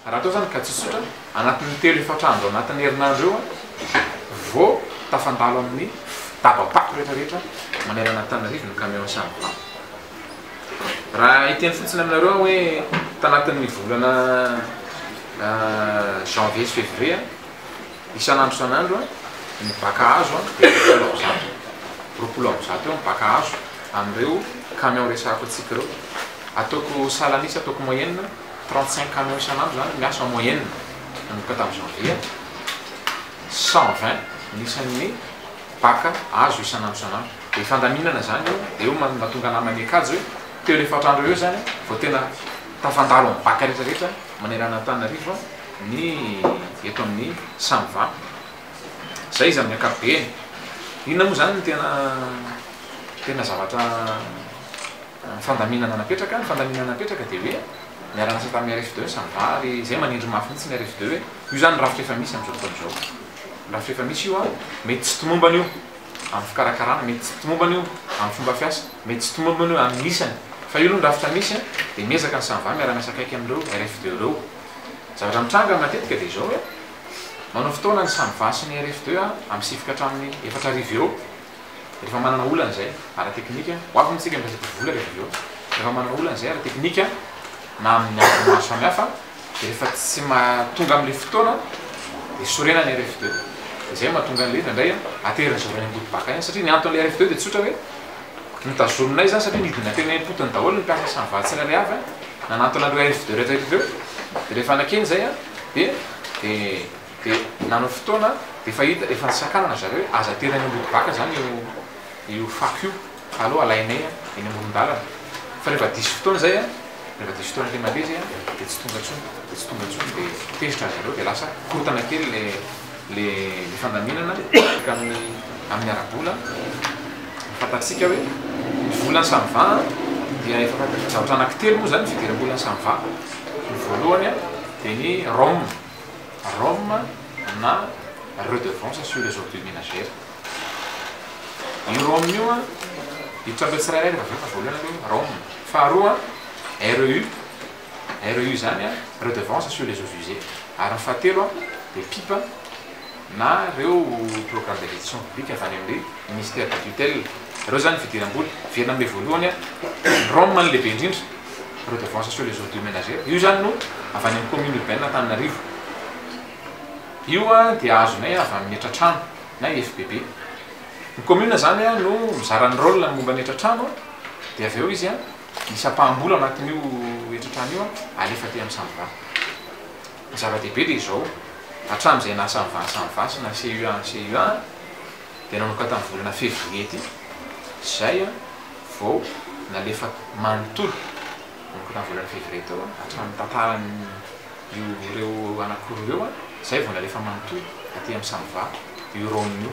raha atao zany ka tsotsotra anatin'ny telo efatrandro anatin'ny herinandro eo vao tafandalo amin'ny dabapako rehetrarehetra manerana Antananarivo ny camion samy va. Raha iteny fotsiny aminareo hoe tanatin'ny volana janvier sy février isan'andro isan'andro ny baka hazo dia 20 eo baka hazo amin'ireo camion resako atsika ireo. Ataoko salanisa ataoko moyenne 35 camions isan'andro zany miasa en moyenne nanomboka tamin'ny janvier 120 nisan'ny baka hazo isan'andro isan'andro. Dia fandaminana zany eo mahatonga namany akajy hoe teo le fatrandro eo zany vao tena tafandalo amin'ny baka rehetrarehetra manerana Antananarivo ny eto amin'ny Samva. Zay izy amin'ny ankapobeny. Inona moa zany tena zavatra fandaminana napetraka. Ny fandaminana napetraka dia hoe niara-nasa tamin'ny RF2 Samva ary izay manindry mafy mihitsy ny RF2 hoe io zany rafitra efa misy amin'izao fotoana izao. Rafitra efa misy io mety tsy tomombana io amin'ny fikarakarana, mety tsy tomombana io amin'ny fomba fiasa, mety tsy tomombana io amin'ny isany. Fa io aloha ny rafitra misy dia miezaka ny Samva miara-miasa akaiky amin'ireo RF2 ireo. Zavatra mitranga matetika dia izao hoe manao fotoana ny Samva sy ny RF2 amin'ny sifika hatramin'ny 4 arivo eo. Rehefa manana olana izay ara-teknika, ho avy mitsika miresaka vola rehefa eo. Rehefa manana olana izay ara-teknika na amin'ny andro maro samihafa dia rehefa tsy tonga amin'ilay fotoana dia sorena ny RF2. Izay mahatonga an'ilay indray aterina zavany ambody baka ihany satria ny anton'ilay RF2 dia tsotra hoe nitazominay zany satria nidina tena impotony daholo ny mpiasa Samva tsy nalay avy nanantonareo RF2 rehetrarehetra eo. Dia rehefa anakeny zay dia nanao fotoana dia fahita efa nisakanana zareo aza aterina ny ambody baka zany io fako io aloha alainay eny amoron-dalana. Fa rehefa diso fotoana zay rehefa diso fotoana ilay mandeha zay dia tsy tonga ntsony dia tezitra zareo dia lasa korotana kely le fandaminana amin'ny arabola. Fantatsika hoe ny volany Samva dia efa zavatra anankitelo moa zany fidiram-bolany Samva. Ny voalohany dia ny Rome na redevance sur les ordures ménagères. Io Rome io hitranga tsirairay rehefa avy fa voalohany hoe Rome. Faharoa REU zany redevance sur les eaux usées. Ary ny fahatelo dia pipa na ireo programme de gestion publique avy any amin'ny ministère de tutelle. Ireo zany fidiram-bola verina amin'ilay voalohany Rome ny lehibe indrindra redevance sur les ordures ménagères. Io zany no avy any amin'ny commune urbaine Antananarivo. Io dia azonay avy amin'ny etratrano na FBB. Ny commune zany no mizara ny rôle momba ny etratrano dia avy eo izy isam-pahambola anatin'io etratrano io alefa aty amin'ny Samva. Ny zava-dehibe dia izao hatramin'izay na Samva sy na CUA dia nanomboka tamin'ny volana février ity zay vao nalefa manontolo nanomboka tamin'ny volana février teo hatramin'ny tantarany ireo anankoroa ireo zay vao nalefa manontolo aty amin'ny Samva io Rome io.